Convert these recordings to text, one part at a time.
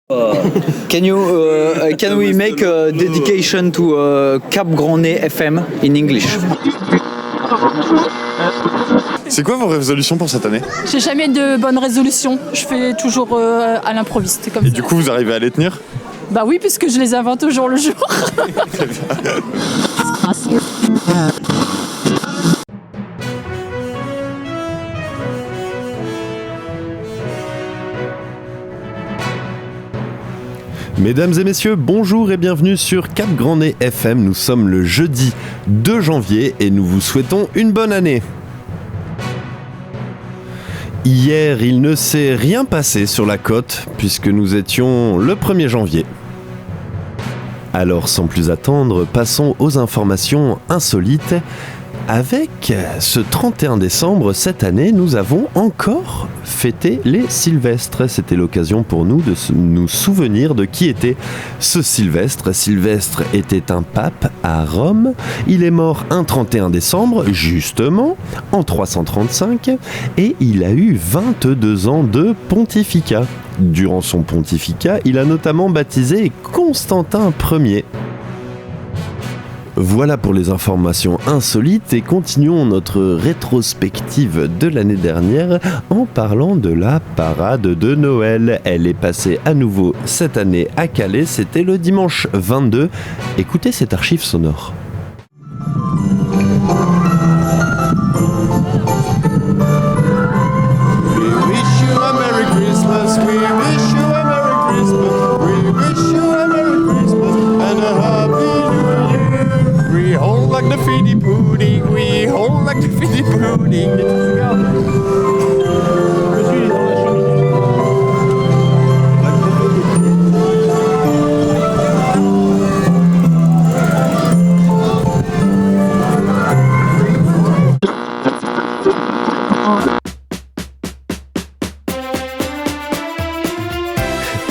Can we make a dedication to Cap Grand Nez FM in English? C'est quoi vos résolutions pour cette année? J'ai jamais de bonnes résolutions. Je fais toujours à l'improviste comme ça. Et du coup, vous arrivez à les tenir? Bah oui, puisque je les invente au jour le jour. Mesdames et messieurs, bonjour et bienvenue sur Cap Grand Nez FM. Nous sommes le jeudi 2 janvier et nous vous souhaitons une bonne année. Hier, il ne s'est rien passé sur la côte puisque nous étions le 1er janvier. Alors sans plus attendre, passons aux informations insolites. Avec ce 31 décembre, cette année, nous avons encore fêté les Sylvestres. C'était l'occasion pour nous de nous souvenir de qui était ce Sylvestre. Sylvestre était un pape à Rome. Il est mort un 31 décembre, justement, en 335, et il a eu 22 ans de pontificat. Durant son pontificat, il a notamment baptisé Constantin Ier. Voilà pour les informations insolites et continuons notre rétrospective de l'année dernière en parlant de la parade de Noël. Elle est passée à nouveau cette année à Calais, c'était le dimanche 22. Écoutez cette archive sonore.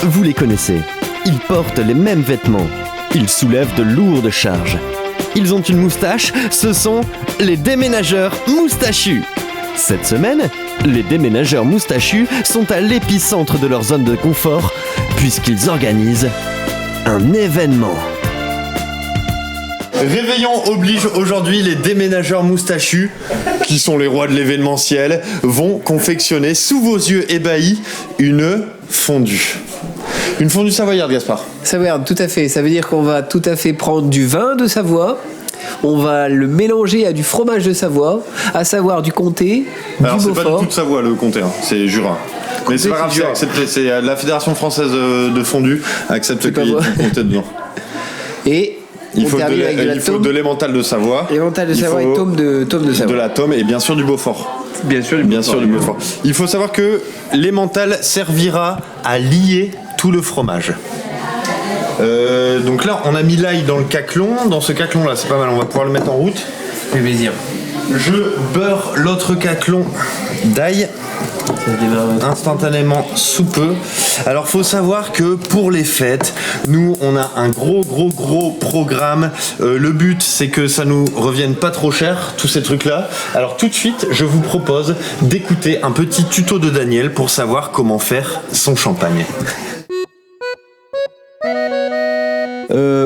Vous les connaissez, ils portent les mêmes vêtements, ils soulèvent de lourdes charges. Ils ont une moustache, ce sont les déménageurs moustachus. Cette semaine, les déménageurs moustachus sont à l'épicentre de leur zone de confort puisqu'ils organisent un événement. Réveillon oblige aujourd'hui, les déménageurs moustachus, qui sont les rois de l'événementiel, vont confectionner sous vos yeux ébahis une fondue. Une fondue savoyarde, Gaspard. Savoyarde, tout à fait. Ça veut dire qu'on va tout à fait prendre du vin de Savoie, on va le mélanger à du fromage de Savoie, à savoir du comté, Alors, du c'est Beaufort. pas du tout de Savoie, le comté, hein. C'est Jura. Mais c'est pas grave, c'est accepté. C'est la Fédération française de fondue accepte qu'il y ait du comté dedans. Et il faut de l'emmental de Savoie. Emmental de Savoie et tome de Savoie. De la tome et bien sûr du Beaufort. Bien sûr du Beaufort. Il faut savoir que l'emmental servira à lier tout le fromage. Donc là, on a mis l'ail dans le caclon. Dans ce caclon là, c'est pas mal, on va pouvoir le mettre en route. Fait plaisir. Je beurre l'autre caclon d'ail instantanément sous peu. Alors faut savoir que pour les fêtes, nous on a un gros programme. Le but c'est que ça nous revienne pas trop cher, tous ces trucs là. Alors tout de suite, je vous propose d'écouter un petit tuto de Daniel pour savoir comment faire son champagne.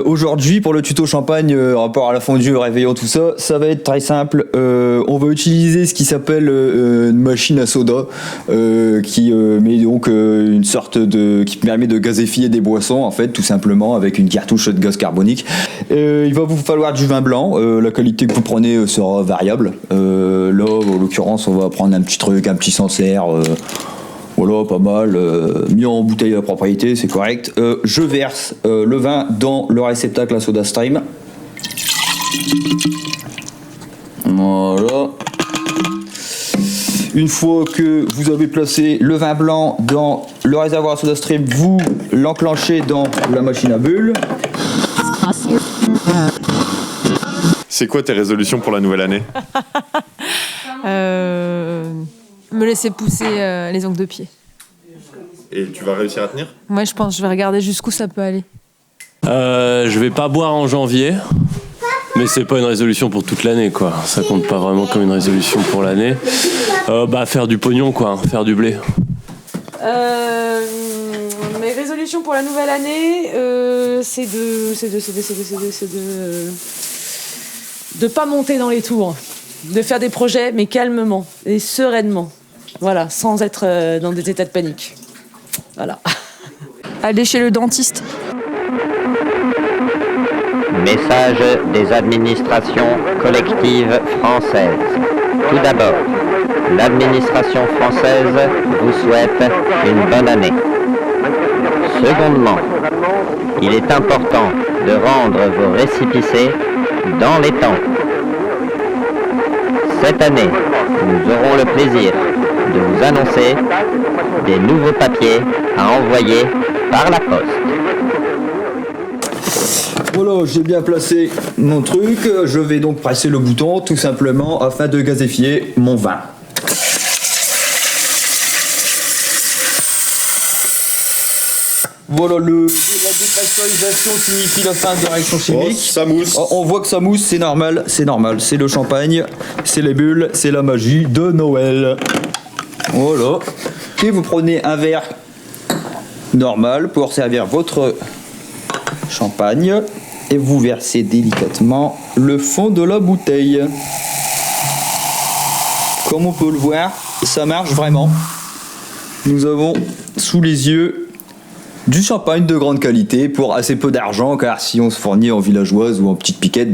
Aujourd'hui, pour le tuto champagne, rapport à la fondue, réveillon, tout ça, ça va être très simple. On va utiliser ce qui s'appelle une machine à soda, qui met donc une sorte qui permet de gazéfier des boissons, en fait, tout simplement, avec une cartouche de gaz carbonique. Il va vous falloir du vin blanc. La qualité que vous prenez sera variable. Là, en l'occurrence, on va prendre un petit truc, un petit Sancerre. Voilà, pas mal, mis en bouteille à propriété, c'est correct. Je verse le vin dans le réceptacle à SodaStream. Voilà. Une fois que vous avez placé le vin blanc dans le réservoir à SodaStream, vous l'enclenchez dans la machine à bulles. C'est quoi tes résolutions pour la nouvelle année? Me laisser pousser les ongles de pied. Et tu vas réussir à tenir? Moi, je pense que je vais regarder jusqu'où ça peut aller. Je vais pas boire en janvier, mais c'est pas une résolution pour toute l'année, quoi. Ça compte pas vraiment comme une résolution pour l'année. Faire du pognon, quoi, faire du blé. Mes résolutions résolution pour la nouvelle année, c'est de pas monter dans les tours, de faire des projets mais calmement et sereinement, voilà, sans être dans des états de panique. Voilà. Aller chez le dentiste. Message des administrations collectives françaises. Tout d'abord, l'administration française vous souhaite une bonne année. Secondement, il est important de rendre vos récépissés dans les temps. Cette année, nous aurons le plaisir de vous annoncer des nouveaux papiers à envoyer par la poste. Voilà, j'ai bien placé mon truc. Je vais donc presser le bouton tout simplement afin de gazéfier mon vin. Voilà, la dépressurisation signifie la fin de la réaction chimique. Ça mousse. Oh, on voit que ça mousse, c'est normal. C'est le champagne, c'est les bulles, c'est la magie de Noël. Voilà. Et vous prenez un verre normal pour servir votre champagne et vous versez délicatement le fond de la bouteille. Comme on peut le voir, ça marche vraiment. Nous avons sous les yeux du champagne de grande qualité pour assez peu d'argent, car si on se fournit en villageoise ou en petite piquette,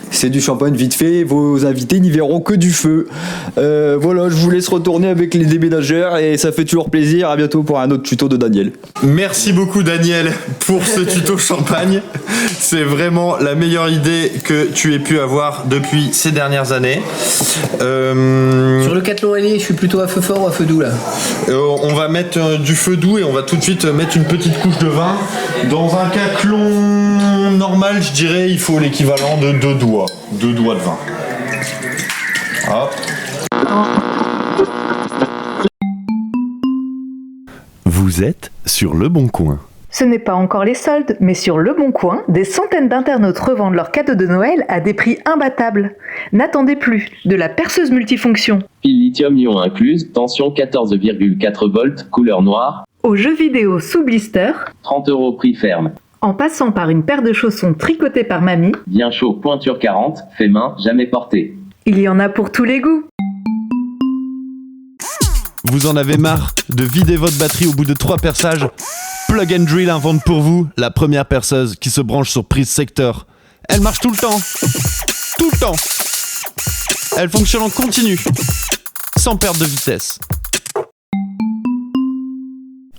c'est du champagne vite fait, vos invités n'y verront que du feu. Voilà, je vous laisse retourner avec les déménageurs et ça fait toujours plaisir. À bientôt pour un autre tuto de Daniel. Merci beaucoup Daniel pour ce tuto champagne. C'est vraiment la meilleure idée que tu aies pu avoir depuis ces dernières années. Sur le cathlon ailé, je suis plutôt à feu fort ou à feu doux là. On va mettre du feu doux et on va tout de suite mettre une petite couche de vin. Dans un cathlon normal, je dirais, il faut l'équivalent de 2 doigts. 2 doigts de vin. Hop. Vous êtes sur Le Bon Coin. Ce n'est pas encore les soldes, mais sur Le Bon Coin, des centaines d'internautes revendent leurs cadeaux de Noël à des prix imbattables. N'attendez plus, de la perceuse multifonction, pile lithium-ion incluse, tension 14,4 volts, couleur noire, aux jeux vidéo sous blister, 30 € prix ferme. en passant par une paire de chaussons tricotées par mamie, Bien chaud, pointure 40, fait main, jamais porté. il y en a pour tous les goûts. Vous en avez marre de vider votre batterie au bout de 3 perçages? Plug and Drill invente pour vous la première perceuse qui se branche sur prise secteur. Elle marche tout le temps. Tout le temps. Elle fonctionne en continu. Sans perte de vitesse.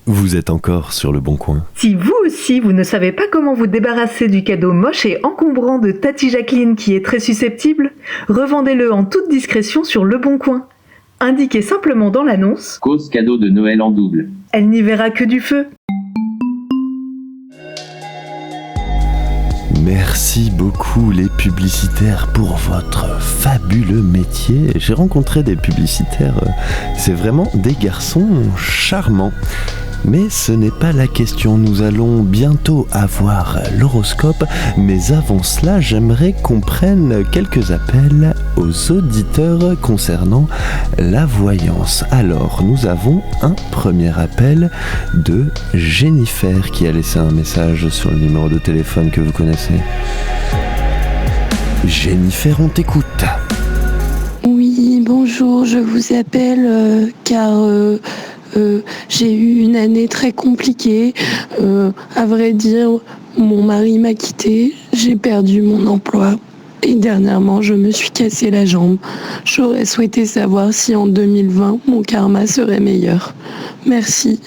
Vous êtes encore sur Le Bon Coin. Si vous aussi, vous ne savez pas comment vous débarrasser du cadeau moche et encombrant de Tati Jacqueline qui est très susceptible, revendez-le en toute discrétion sur Le Bon Coin. Indiquez simplement dans l'annonce Cause cadeau de Noël en double. Elle n'y verra que du feu. Merci beaucoup les publicitaires pour votre fabuleux métier. J'ai rencontré des publicitaires, c'est vraiment des garçons charmants. Mais ce n'est pas la question, nous allons bientôt avoir l'horoscope, mais avant cela, j'aimerais qu'on prenne quelques appels aux auditeurs concernant la voyance. Alors, nous avons un premier appel de Jennifer qui a laissé un message sur le numéro de téléphone que vous connaissez. Jennifer, on t'écoute. Oui, bonjour, je vous appelle car j'ai eu une année très compliquée. À vrai dire, mon mari m'a quittée, j'ai perdu mon emploi et dernièrement, je me suis cassé la jambe. J'aurais souhaité savoir si en 2020, mon karma serait meilleur. Merci.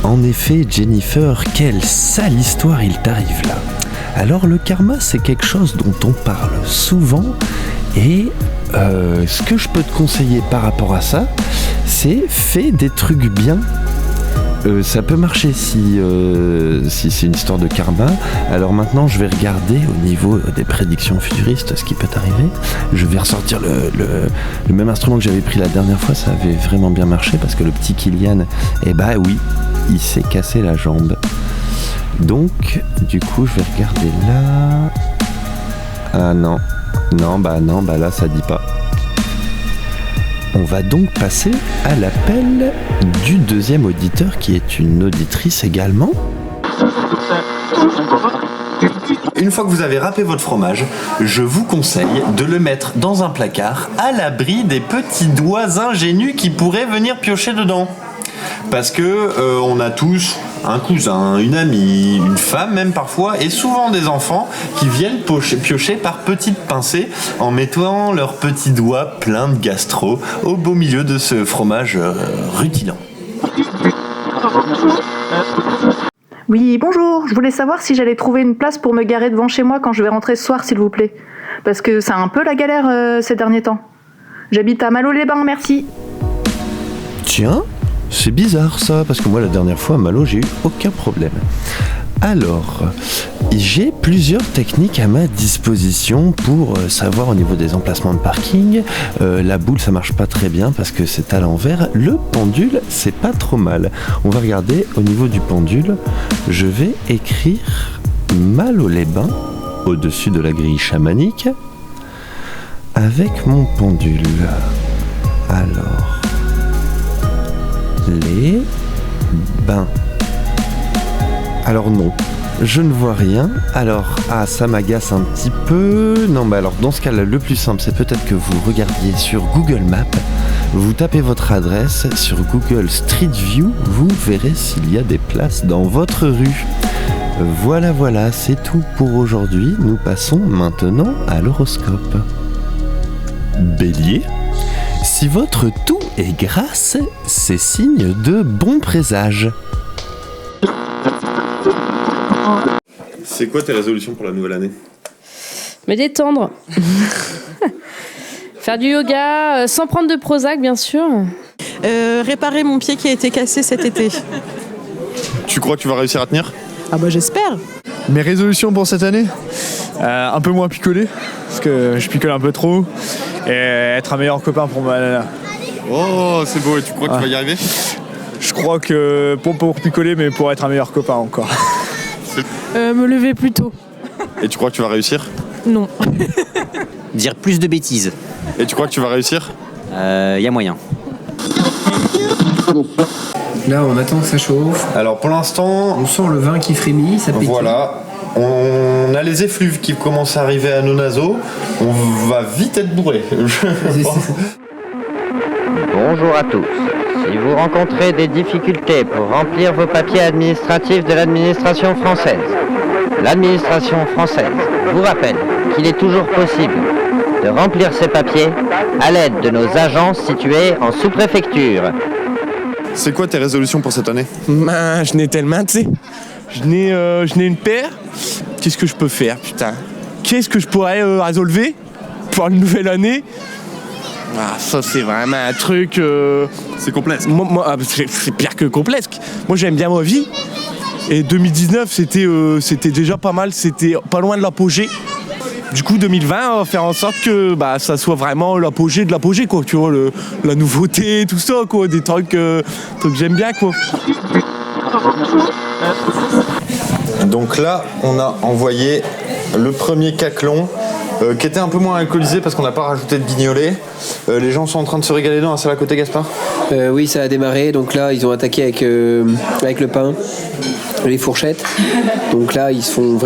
En effet, Jennifer, quelle sale histoire il t'arrive là. Alors le karma, c'est quelque chose dont on parle souvent et ce que je peux te conseiller par rapport à ça, c'est fais des trucs bien. Ça peut marcher si c'est une histoire de karma. Alors maintenant, je vais regarder au niveau des prédictions futuristes ce qui peut arriver. Je vais ressortir le même instrument que j'avais pris la dernière fois. Ça avait vraiment bien marché parce que le petit Kylian, oui, il s'est cassé la jambe. Donc, du coup, je vais regarder là. Ah non, là ça dit pas. On va donc passer à l'appel du deuxième auditeur qui est une auditrice également. Une fois que vous avez râpé votre fromage, je vous conseille de le mettre dans un placard à l'abri des petits doigts ingénus qui pourraient venir piocher dedans. Parce que on a tous un cousin, une amie, une femme même parfois, et souvent des enfants qui viennent piocher par petites pincées en mettant leurs petits doigts pleins de gastro au beau milieu de ce fromage rutilant. Oui, bonjour. Je voulais savoir si j'allais trouver une place pour me garer devant chez moi quand je vais rentrer ce soir, s'il vous plaît. Parce que c'est un peu la galère ces derniers temps. J'habite à Malo-les-Bains, merci. Tiens, c'est bizarre ça, parce que moi la dernière fois à Malo, j'ai eu aucun problème. Alors, j'ai plusieurs techniques à ma disposition pour savoir au niveau des emplacements de parking. La boule, ça marche pas très bien parce que c'est à l'envers. Le pendule, c'est pas trop mal. On va regarder au niveau du pendule. Je vais écrire Malo-les-Bains au-dessus de la grille chamanique avec mon pendule. Alors, les bains. Alors non, je ne vois rien. Alors, ça m'agace un petit peu. Non, mais alors dans ce cas-là, le plus simple, c'est peut-être que vous regardiez sur Google Maps. Vous tapez votre adresse sur Google Street View. Vous verrez s'il y a des places dans votre rue. Voilà, c'est tout pour aujourd'hui. Nous passons maintenant à l'horoscope. Bélier. Si votre tout est grasse, c'est signe de bon présage. C'est quoi tes résolutions pour la nouvelle année ? Me détendre. Faire du yoga, sans prendre de Prozac, bien sûr. Réparer mon pied qui a été cassé cet été. Tu crois que tu vas réussir à tenir ? Ah bah j'espère. Mes résolutions pour cette année ? Un peu moins picoler, parce que je picole un peu trop. Et être un meilleur copain pour ma nana. Oh, c'est beau, et tu crois que tu vas y arriver ? Je crois que pour picoler, mais pour être un meilleur copain encore. Me lever plus tôt. Et tu crois que tu vas réussir ? Non. Dire plus de bêtises. Et tu crois que tu vas réussir ? Y a moyen. Là, on attend que ça chauffe. Alors pour l'instant, on sent le vin qui frémit, ça pétille. Voilà. On a les effluves qui commencent à arriver à nos naseaux. On va vite être bourré. Bonjour à tous. Si vous rencontrez des difficultés pour remplir vos papiers administratifs de l'administration française vous rappelle qu'il est toujours possible de remplir ces papiers à l'aide de nos agences situées en sous-préfecture. C'est quoi tes résolutions pour cette année ? Je n'ai tellement, tu sais. Je n'ai une paire. Qu'est-ce que je peux faire, putain ? Qu'est-ce que je pourrais résolver pour une nouvelle année ? Ça, c'est vraiment un truc... C'est complexe. C'est pire que complexe. Moi, j'aime bien ma vie. Et 2019, c'était déjà pas mal. C'était pas loin de l'apogée. Du coup, 2020, on va faire en sorte que ça soit vraiment l'apogée de l'apogée, quoi. Tu vois, la nouveauté, tout ça, quoi. Des trucs que j'aime bien, quoi. Donc là, on a envoyé le premier caclon qui était un peu moins alcoolisé parce qu'on n'a pas rajouté de guignolet. Les gens sont en train de se régaler dans la salle à côté, Gaspard ? Oui, ça a démarré. Donc là, ils ont attaqué avec le pain, les fourchettes. Donc là, ils sont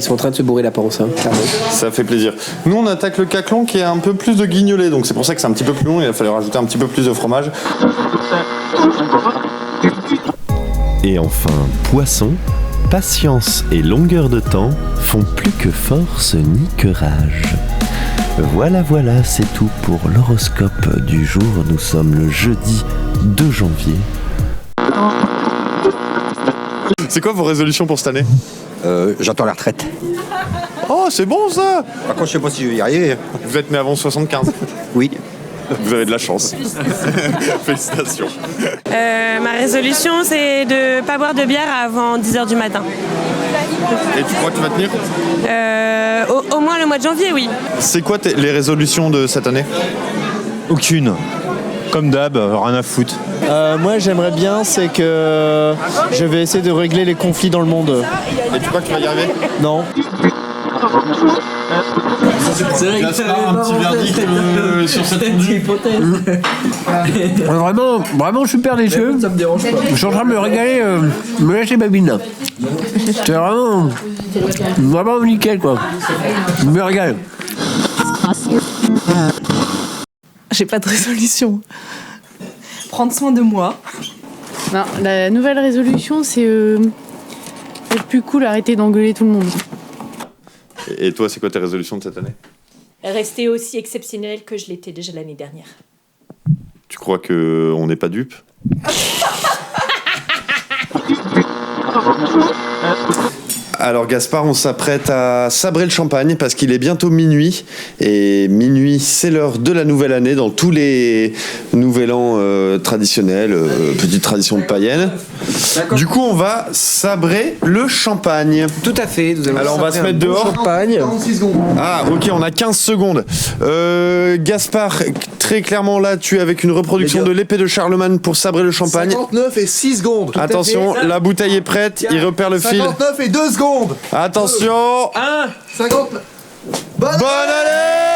en train de se bourrer la panse, clairement. Ça fait plaisir. Nous, on attaque le caclon qui a un peu plus de guignolet. Donc c'est pour ça que c'est un petit peu plus long. Il a fallu rajouter un petit peu plus de fromage. Et enfin, poisson. Patience et longueur de temps font plus que force ni que rage. Voilà, c'est tout pour l'horoscope du jour. Nous sommes le jeudi 2 janvier. C'est quoi vos résolutions pour cette année ? J'attends la retraite. Oh, c'est bon ça ! Par contre, je sais pas si je vais y arriver. Vous êtes né avant 75 ? Oui. Vous avez de la chance. Félicitations. Ma résolution, c'est de ne pas boire de bière avant 10h du matin. Et tu crois que tu vas tenir ? Au moins le mois de janvier, oui. C'est quoi les résolutions de cette année ? Aucune. Comme d'hab, rien à foutre. Moi, j'aimerais bien, c'est que je vais essayer de régler les conflits dans le monde. Et tu crois que tu vas y arriver ? Non. C'est vrai que Gaspard, un petit verdict sur cette hypothèse. Vraiment super déçu. Ça me dérange pas. Je suis en train de me régaler, me lâcher babine là. C'est vraiment nickel quoi. Je me régale. J'ai pas de résolution. Prendre soin de moi. Non, la nouvelle résolution, c'est être plus cool, arrêter d'engueuler tout le monde. Et toi, c'est quoi tes résolutions de cette année? Rester aussi exceptionnel que je l'étais déjà l'année dernière. Tu crois qu'on n'est pas dupes? Alors Gaspard, on s'apprête à sabrer le champagne parce qu'il est bientôt minuit. Et minuit, c'est l'heure de la nouvelle année dans tous les nouvel an traditionnels, petite tradition de païenne. Du coup, on va sabrer le champagne. Tout à fait. Alors on va se mettre dehors. Champagne. Ah ok, on a 15 secondes. Gaspard, très clairement là, tu es avec une reproduction de l'épée de Charlemagne pour sabrer le champagne. 59 et 6 secondes. Attention, la bouteille est prête, il repère le fil. 59 et 2 secondes. Attention. 1, 59. Bonne année.